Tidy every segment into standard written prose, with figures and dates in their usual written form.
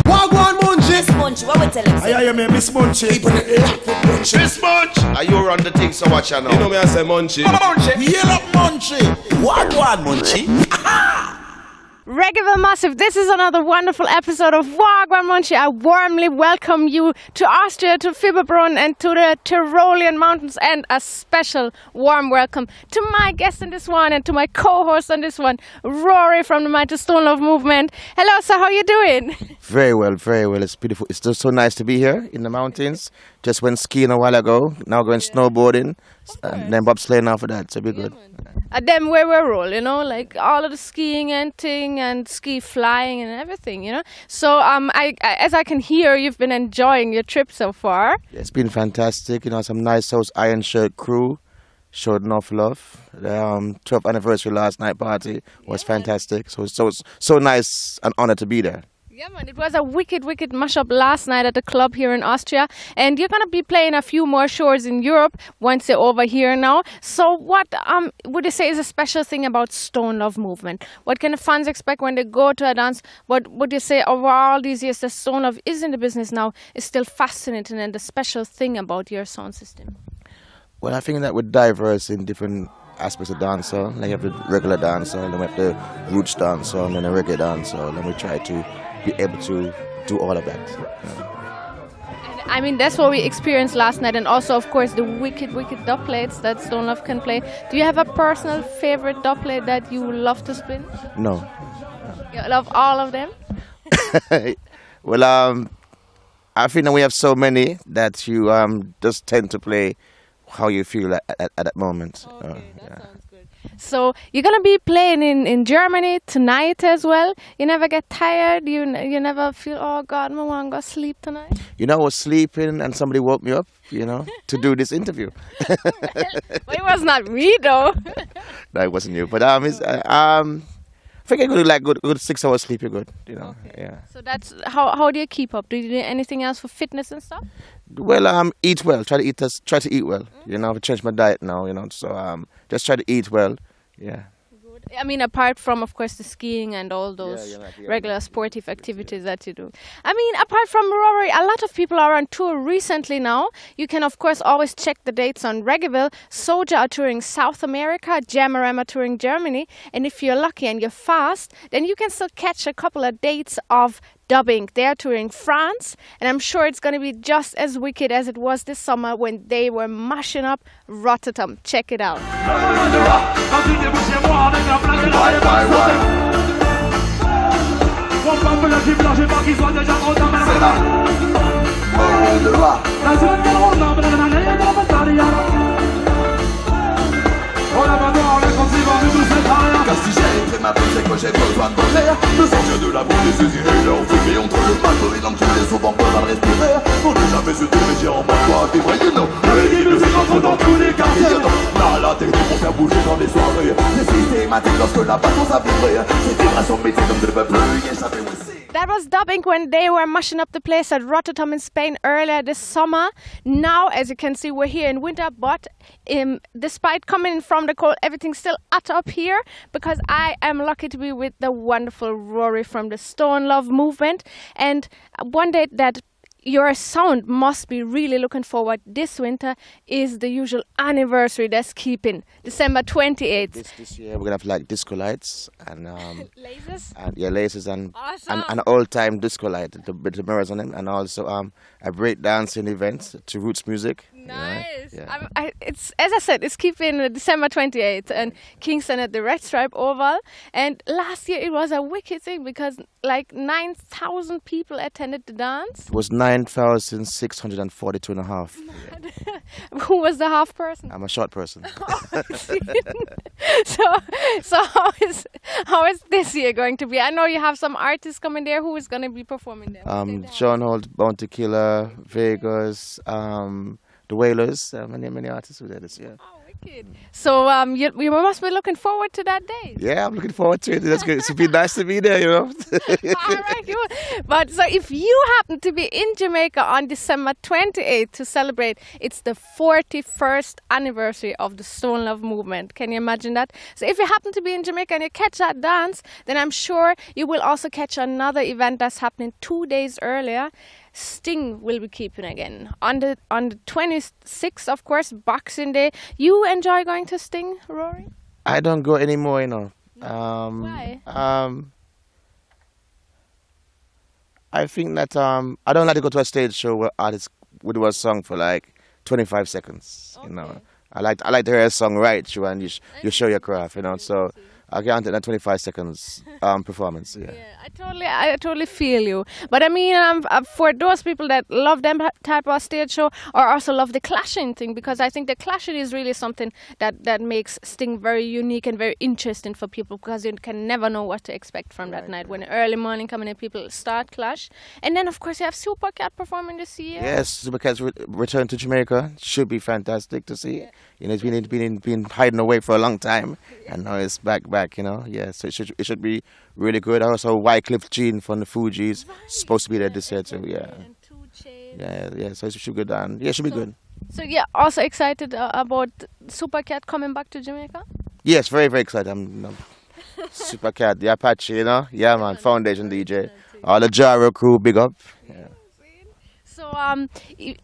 Wha Gwaan Munchy. Miss Munchy, what we tell him? I hear me, Miss Munchy. Keeping it locked with Munchy. Miss Munch, are you run the thing so watch out now? You know me, I say Munchy. Munchy. Yell up Munchy. Wha Gwaan Munchy. Reggaeville Massive, this is another wonderful episode of Wha Gwaan Munchy. I warmly welcome you to Austria, to Fieberbrunn and to the Tyrolean Mountains, and a special warm welcome to my guest in this one and to my co-host on this one, Rory from the Mighty Stone Love Movement. Hello sir, how are you doing? Very well, very well. It's beautiful. It's just so nice to be here in the mountains. Just went skiing a while ago, now going snowboarding, and then bobsleighing after that, so be good. Them where we're all, you know, like all of the skiing and thing and ski flying and everything, you know. So as I can hear, you've been enjoying your trip so far. It's been fantastic, you know, some nice house Iron Shirt crew showed enough love. The 12th anniversary last night party was fantastic, so it's so nice and honored to be there. Yeah, man, it was a wicked mashup last night at the club here in Austria, and you're going to be playing a few more shows in Europe once you're over here now. So what would you say is a special thing about Stone Love Movement? What can the fans expect when they go to a dance? What would you say over all these years that Stone Love is in the business now is still fascinating and the special thing about your sound system? Well, I think that we're diverse in different aspects of dancehall. Like you have the regular dancehall, then we have the roots dancehall, and then the reggae dancehall, and we try to be able to do all of that. I mean, that's what we experienced last night, and also, of course, the wicked dub plates that Stone Love can play. Do you have a personal favorite dub plate that you love to spin? No. You love all of them? Well, I think that we have so many that you just tend to play how you feel at that moment. Okay, that sounds good. So you're gonna be playing in Germany tonight as well. You never get tired. You never feel, oh God, I want to go sleep tonight. You know, I was sleeping and somebody woke me up, you know, to do this interview. Well, it was not me though. No, it wasn't you. But I think I could like good 6 hours sleep. You're good, you know. Okay. Yeah. So that's how do you keep up? Do you do anything else for fitness and stuff? Well, eat well. Try to eat well. You know, I've changed my diet now. You know, so just try to eat well. Yeah. Good. I mean, apart from, of course, the skiing and all those regular sportive activities that you do. I mean, apart from Rory, a lot of people are on tour recently now. You can, of course, always check the dates on Reggaeville. Soja are touring South America, Jamaram are touring Germany, and if you're lucky and you're fast, then you can still catch a couple of dates of dubbing. They're touring France, and I'm sure it's going to be just as wicked as it was this summer when they were mashing up Rotterdam. Check it out. Car si j'ai fait ma peine, c'est que j'ai besoin de bonheur. Me sortir de la boue des usines et leur fumer entre le bateau et l'enclume des souvent pas mal respirer. Pour ne jamais se tourner, j'ai en moi toi à vivre, you know. Reggae music entre dans tous les quartiers, you know. Là, la technique pour faire bouger dans les soirées. C'est systématique lorsque la bateau a vibré. Ces vibrations métiers comme de ne plus échapper aussi. That was dubbing when they were mashing up the place at Rotterdam in Spain earlier this summer. Now, as you can see, we're here in winter, but despite coming from the cold, everything's still hot up here because I am lucky to be with the wonderful Rory from the Stone Love Movement. And one day that your sound must be really looking forward this winter is the usual anniversary that's keeping December 28th. This year we're gonna have like disco lights and lasers. And lasers and awesome. an old-time disco light with the mirrors on them, and also a break dancing event to roots music. Nice. Yeah. It's, as I said, it's keeping December 28th and Kingston at the Red Stripe Oval. And last year it was a wicked thing because like 9,000 people attended the dance. It was 9,642 and a half. Yeah. Who was the half person? I'm a short person. So how is this year going to be? I know you have some artists coming there. Who is going to be performing there? John Holt, Bounty Killer, Vegas, the Wailers, many artists were there this year. Oh, Wicked. So you must be looking forward to that day. Yeah, I'm looking forward to it. That's good. It's been nice to be there, you know. All right, cool. But so if you happen to be in Jamaica on December 28th to celebrate, it's the 41st anniversary of the Stone Love movement. Can you imagine that? So if you happen to be in Jamaica and you catch that dance, then I'm sure you will also catch another event that's happening 2 days earlier. Sting will be keeping again on the 26th, of course, Boxing Day. You enjoy going to Sting, Rory? I don't go anymore, you know. Why? I think that I don't like to go to a stage show where artists would do a song for like 25 seconds. You know, I like to hear a song right through and you show your craft. You know, so I can't take that 25 seconds performance. Yeah. I totally feel you. But I mean, for those people that love them type of stage show or also love the clashing thing, because I think the clashing is really something that makes Sting very unique and very interesting for people, because you can never know what to expect from that night. When early morning coming in, people start clash. And then, of course, you have Supercat performing this year. Yes, Supercat's return to Jamaica should be fantastic to see. Yeah. You know, it's been hiding away for a long time, and now it's back. You know, yeah. So it should be really good. Also, Wycliffe Jean from the Fugees supposed to be there this year too. Yeah. Yeah. So it should be good. Yeah, it should be good. So yeah, also excited about Supercat coming back to Jamaica. Yes, very very excited. Supercat, the Apache, you know. Yeah, man. Foundation DJ, all the Jaro crew, big up. Yeah. So,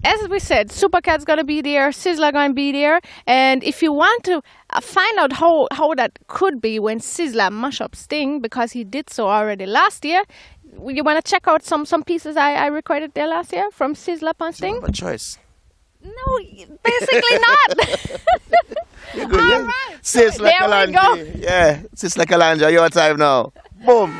as we said, Supercat's gonna be there, Sizzla gonna be there, and if you want to find out how that could be when Sizzla mash up Sting, because he did so already last year, you wanna check out some pieces I recorded there last year from Sizzla on Sting? By choice. No, basically not. You're good, all yeah. right. Sizzla There we go. Yeah, Sizzla Kalanja, your time now. Boom.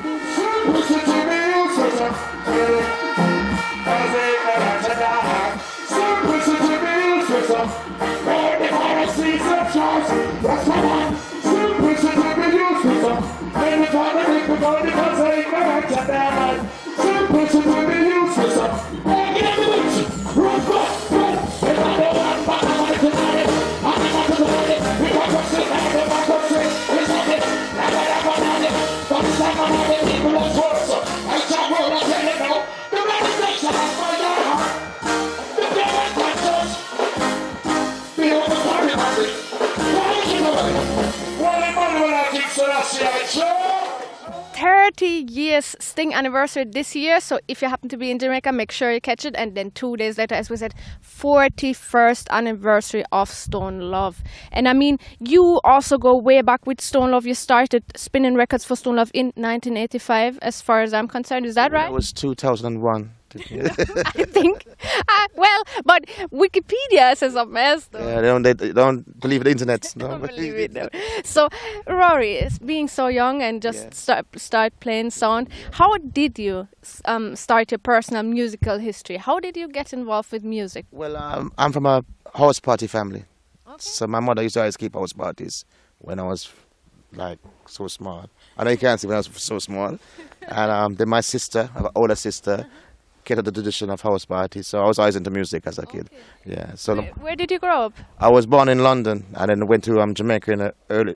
Years Sting anniversary this year, so if you happen to be in Jamaica, make sure you catch it. And then 2 days later, as we said, 41st anniversary of Stone Love. And I mean, you also go way back with Stone Love. You started spinning records for Stone Love in 1985, as far as I'm concerned. Is that right? That was 2001. I think. Well, but Wikipedia says a mess, though. Yeah, they don't believe the internet. No. Don't believe it, no. So, Rory, being so young and just start playing sound, how did you start your personal musical history? How did you get involved with music? Well, I'm from a house party family. Okay. So my mother used to always keep house parties when I was like so small. I know you can't see when I was so small. And then my sister, my older sister, kept up the tradition of house parties. So I was always into music as a kid. Yeah. So where did you grow up? I was born in London and then went to Jamaica in the early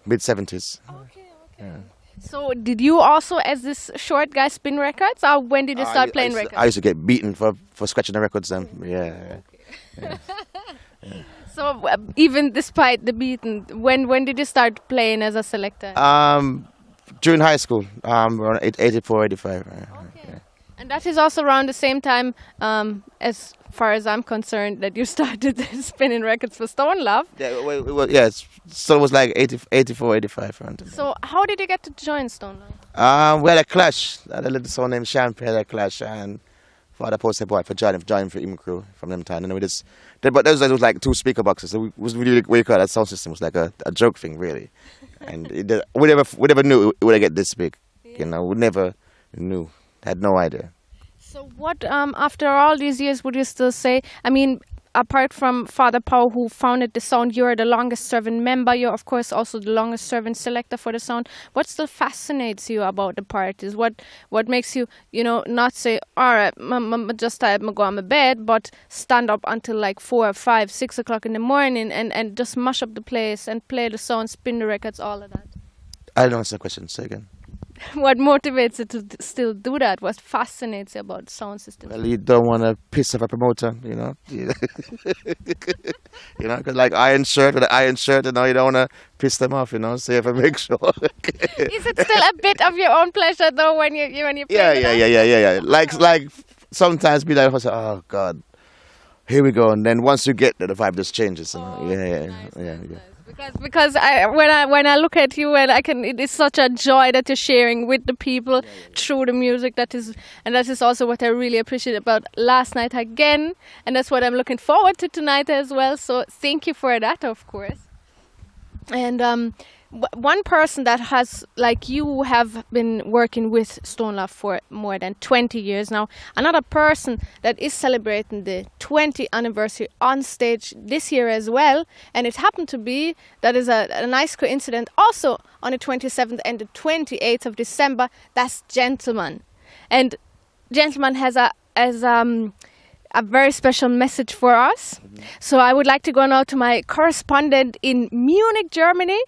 mid-70s. Okay. Yeah. So did you also, as this short guy, spin records, or when did you start playing records? I used to get beaten for scratching the records then. Yeah. Okay. Yeah. So even despite the beating, when did you start playing as a selector? During high school, around 84, 85. Okay. Yeah. And that is also around the same time, as far as I'm concerned, that you started spinning records for Stone Love. Yeah, so it was like 84, 85. So how did you get to join Stone Love? We had a clash. I had a little son named Champagne, had a clash, and Father posted boy for joining for him crew from them time. And we just, but those was like 2 speaker boxes. So we was really what you call that sound system was like a joke thing really, and we never knew it would get this big. Yeah. You know, we never knew. Had no idea. So what, after all these years, would you still say, I mean, apart from Father Paul, who founded the sound, you're the longest serving member. You're, of course, also the longest serving selector for the sound. What still fascinates you about the parties? What makes you, not say, all right, I'm just tired, I'm going to bed, but stand up until like 4 or 5, 6 o'clock in the morning and just mash up the place and play the sound, spin the records, all of that? I don't answer the question. Say again. What motivates you to still do that? What fascinates you about sound system? Well, you don't want to piss off a promoter, because like iron shirt with an iron shirt, you don't want to piss them off, so you have to make sure. Is it still a bit of your own pleasure though when you play? Yeah. Like sometimes be like, oh God, here we go, and then once you get there, the vibe just changes. Nice. Because when I look at you, and it is such a joy that you're sharing with the people through the music. That is also what I really appreciate about last night again, and that's what I'm looking forward to tonight as well. So thank you for that, of course. And one person that has, like you, have been working with Stone Love for more than 20 years now. Another person that is celebrating the 20th anniversary on stage this year as well. And it happened to be, that is a nice coincidence, also on the 27th and the 28th of December. That's Gentleman. And Gentleman has a very special message for us. So I would like to go now to my correspondent in Munich, Germany,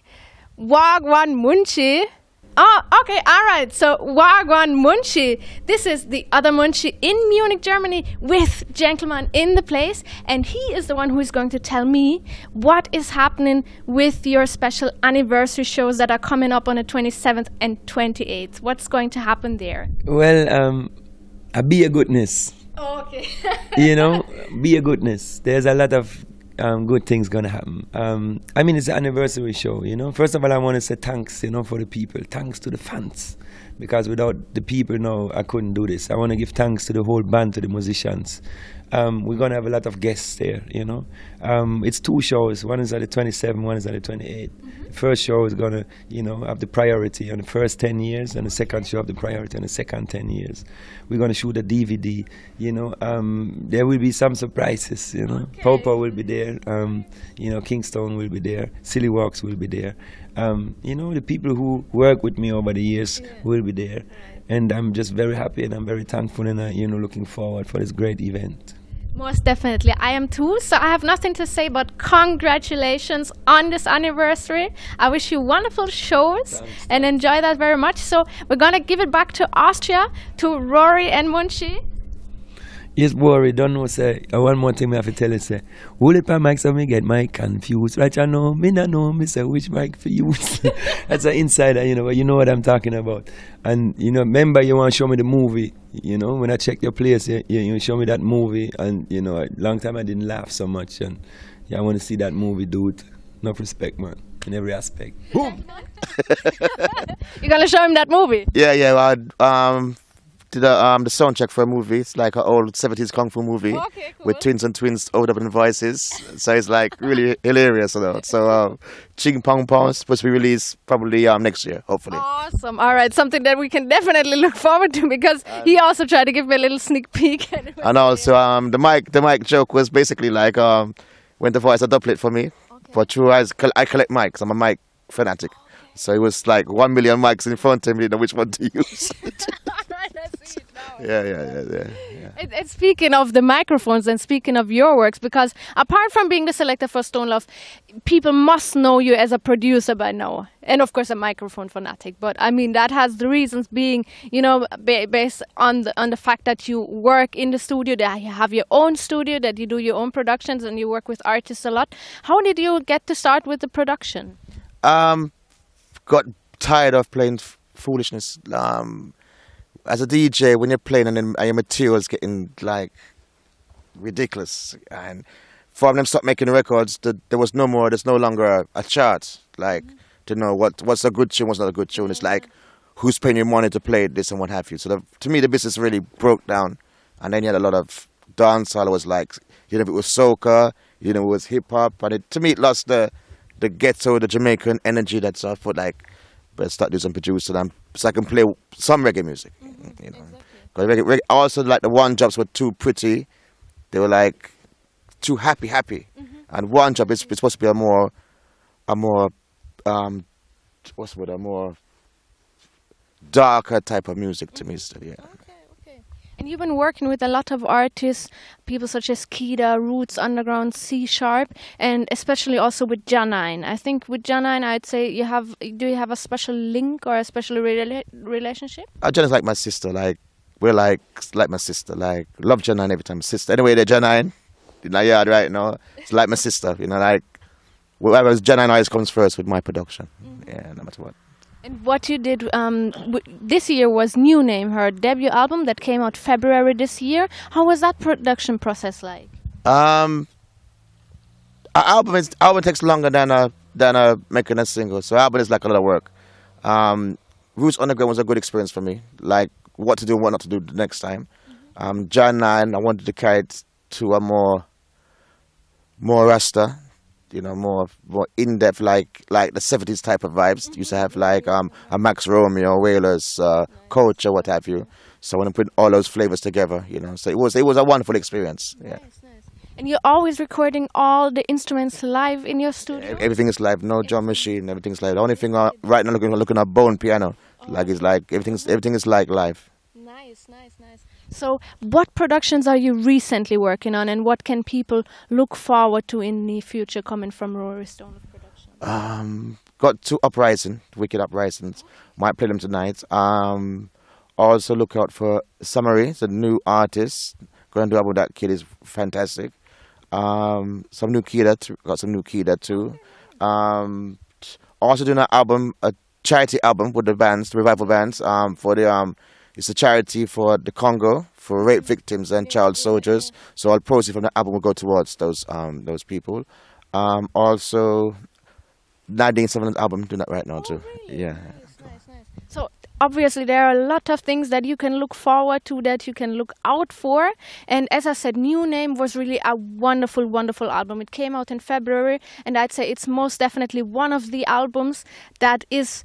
Wha Gwaan Munchy. Oh, okay, all right. So Wha Gwaan Munchy. This is the other Munchy in Munich, Germany, with Gentleman in the place, and he is the one who is going to tell me what is happening with your special anniversary shows that are coming up on the 27th and 28th. What's going to happen there? Well, be a goodness. Oh, okay. Be a goodness. There's a lot of good things gonna happen. It's an anniversary show, First of all, I want to say thanks, for the people. Thanks to the fans, because without the people, I couldn't do this. I want to give thanks to the whole band, to the musicians. We're gonna have a lot of guests there, It's 2 shows. One is at the 27th, one is at the 28th. The first show is gonna, have the priority on the first 10 years, and the second show have the priority on the second 10 years. We're gonna shoot a DVD, There will be some surprises, Okay. Popa will be there, Kingston will be there, Silly Walks will be there. The people who work with me over the years will be there. And I'm just very happy and I'm very thankful and, looking forward for this great event. Most definitely. I am too. So I have nothing to say but congratulations on this anniversary. I wish you wonderful shows and enjoy that very much. So we're going to give it back to Austria, to Rory and Munchy. Yes, Rory, don't know, say, one more thing I have to tell you, say, who the mic so me get my confused. Right, I know, me not know, me say, which mic for use. That's an insider, but you know what I'm talking about. And, remember you want to show me the movie, when I check your place, you show me that movie, and, a long time I didn't laugh so much, and, I want to see that movie, dude. Enough respect, man, in every aspect. Boom! You're going to show him that movie? Yeah, did the sound check for a movie. It's like an old 70s kung fu movie with twins and twins overdubbing voices. So it's like really hilarious. So Ching Pong Pong is supposed to be released probably next year, hopefully. Awesome. All right, something that we can definitely look forward to, because he also tried to give me a little sneak peek. And also the mic joke was basically like when the voice a dubplate for me. For true, I collect mics. I'm a mic fanatic. So it was like 1 million mics in front of me, you know which one to use. Yeah. It's speaking of the microphones and speaking of your works, because apart from being the selector for Stone Love, people must know you as a producer by now, and of course a microphone fanatic. But I mean, that has the reasons being, based on the fact that you work in the studio, that you have your own studio, that you do your own productions, and you work with artists a lot. How did you get to start with the production? Got tired of playing foolishness. As a DJ, when you're playing and then your material is getting like ridiculous, and from them stop making records, there's no longer a chart like to know what's a good tune, what's not a good tune. It's like who's paying your money to play this and what have you. So to me, the business really broke down, and then you had a lot of dancehall. It was like it was soca, it was hip hop, and to me it lost the ghetto, the Jamaican energy that's I thought like. But start doing some producing, so I can play some reggae music. Exactly. Reggae, also, like the one jobs were too pretty. They were like too happy. And one job is supposed to be a more what's the word, a more darker type of music to me still, yeah. Okay. And you've been working with a lot of artists, people such as Kida, Roots, Underground, C Sharp, and especially also with Janine. I think with Janine, I'd say do you have a special link or a special relationship? Janine's like my sister, we're like my sister, love Janine every time, sister. Anyway, the Janine in our yard right now, it's like my sister, whatever Janine always comes first with my production, yeah, no matter what. And what you did this year was New Name, her debut album that came out February this year. How was that production process like? Our album takes longer than making a single, so album is like a lot of work. Roots Underground was a good experience for me, like what to do and what not to do the next time. John 9, I wanted to carry it to a more Rasta, more in-depth, like the 70s type of vibes. Used to have a Max Romeo, Wailers, Culture, what have you. So I want to put all those flavors together, So it was a wonderful experience. Yeah. Nice. And you're always recording all the instruments live in your studio? Everything is live, no drum machine, everything's live. The only thing right now looking at bone piano, everything is like live. Nice. So what productions are you recently working on, and what can people look forward to in the future coming from Rory Stone of production? Got 2 Wicked Uprisings. Might play them tonight. Also look out for Summary, the new artist. Going to do album. That kid is fantastic. Some new Kida, got some new Kida too. Also doing a charity album with the revival bands. It's a charity for the Congo, for rape victims and child soldiers. So all proceeds from the album will go towards those people. Also, Nadine Sutherland's album, doing that right now too. Really? Yeah. Nice. So obviously there are a lot of things that you can look forward to, that you can look out for. And as I said, New Name was really a wonderful, wonderful album. It came out in February, and I'd say it's most definitely one of the albums that is,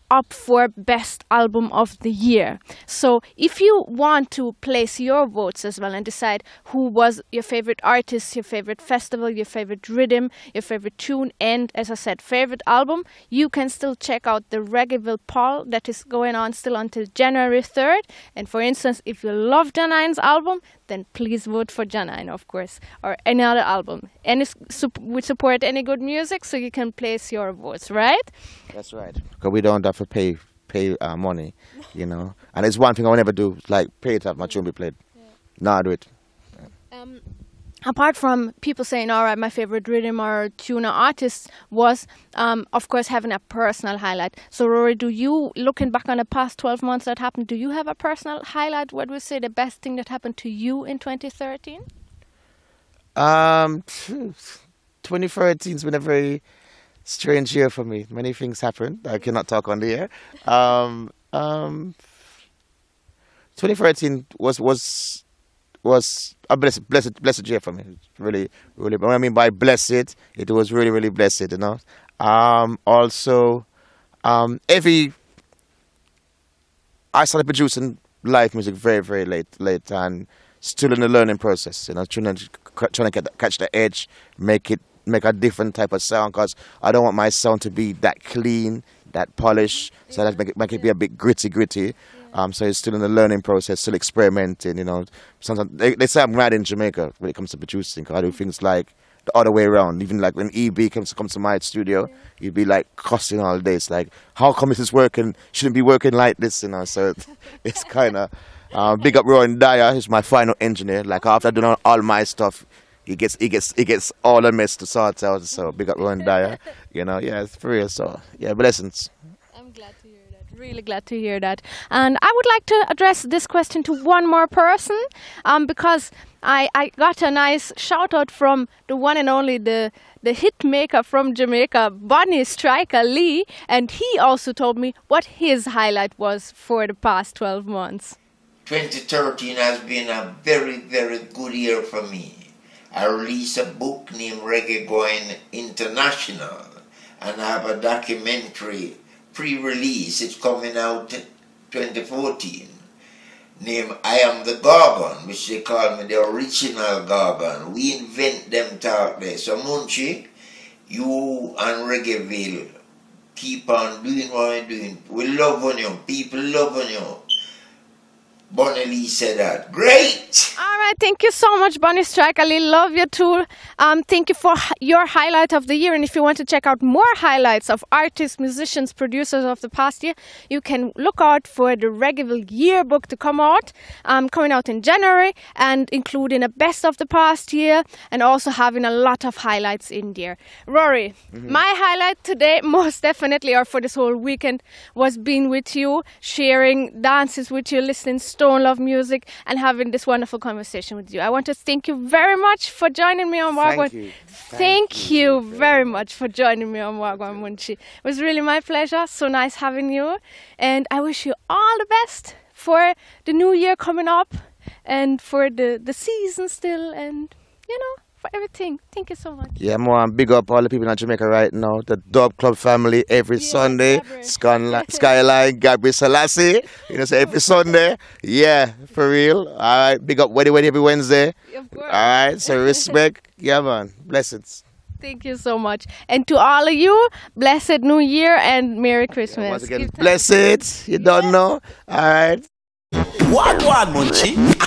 up for Best Album of the Year. So if you want to place your votes as well and decide who was your favorite artist, your favorite festival, your favorite rhythm, your favorite tune, and as I said, favorite album, you can still check out the Reggaeville Poll that is going on still until January 3rd. And for instance, if you love Janine's album, then please vote for Janine, of course, or any other album. And we support any good music, so you can place your votes, right? That's right. Because we don't have to pay money, And it's one thing I will never do, pay to have my tune be played. Yeah. No, I do it. Yeah. Apart from people saying, all right, my favorite rhythm or tune or artist was, of course, having a personal highlight. So, Rory, looking back on the past 12 months that happened, do you have a personal highlight? What would you say the best thing that happened to you in 2013? 2013's been a very strange year for me. Many things happened. I cannot talk on the air. 2013 was a blessed year for me. Really. What I mean by blessed, it was really, really blessed. Also, I started producing live music very, very late, and still in the learning process. Trying to catch the edge, make a different type of sound, because I don't want my sound to be that clean, that polished. So I make it be a bit gritty. So it's still in the learning process, still experimenting. Sometimes they say I'm mad in Jamaica when it comes to producing, because I do things like the other way around. Even like when EB comes to my studio, he'd be like cussing all day. It's like, how come this is working? Shouldn't be working like this, So it's kind of big up Rory Dyer, who's my final engineer. Like after doing all my stuff, he gets all the mess to sort out. So big up Rory Dyer, Yeah, it's for real. So yeah, blessings. I'm glad to hear that. Really glad to hear that. And I would like to address this question to one more person, because I got a nice shout out from the one and only the hit maker from Jamaica, Bonnie Striker Lee, and he also told me what his highlight was for the past 12 months. 2013 has been a very, very good year for me. I released a book named Reggaeville International, and I have a documentary pre-release. It's coming out 2014. named I Am the Gorgon, which they call me the original Gorgon. We invent them talk there. So Munchy, you and Reggaeville, keep on doing what you're doing. We love on you. People love on you. Bonnie Lee said that. Great! All right, thank you so much, Bonnie Strike. I really love you too. Thank you for your highlight of the year. And if you want to check out more highlights of artists, musicians, producers of the past year, you can look out for the Reggaeville Yearbook to come out, coming out in January, and including a best of the past year, and also having a lot of highlights in there. Rory, my highlight today, most definitely, or for this whole weekend, was being with you, sharing dances with you, listening Stone Love music, and having this wonderful conversation with you. I want to thank you very much for joining me on Wha Gwaan. Thank you very much for joining me on Wha Gwaan Munchy. It was really my pleasure. So nice having you. And I wish you all the best for the new year coming up and for the season still and, you know, for everything. Thank you so much. Yeah, more big up all the people in Jamaica right now. The Dub Club family every Sunday. Skyline, Gabriel Selassie. You know, so every Sunday. Yeah, for real. All right, big up Weddy every Wednesday. Of course. All right, so respect. Yeah, man. Blessings. Thank you so much. And to all of you, blessed New Year and Merry Christmas. Yeah, once again, blessed. You don't know. All right. Wha Gwaan Munchy.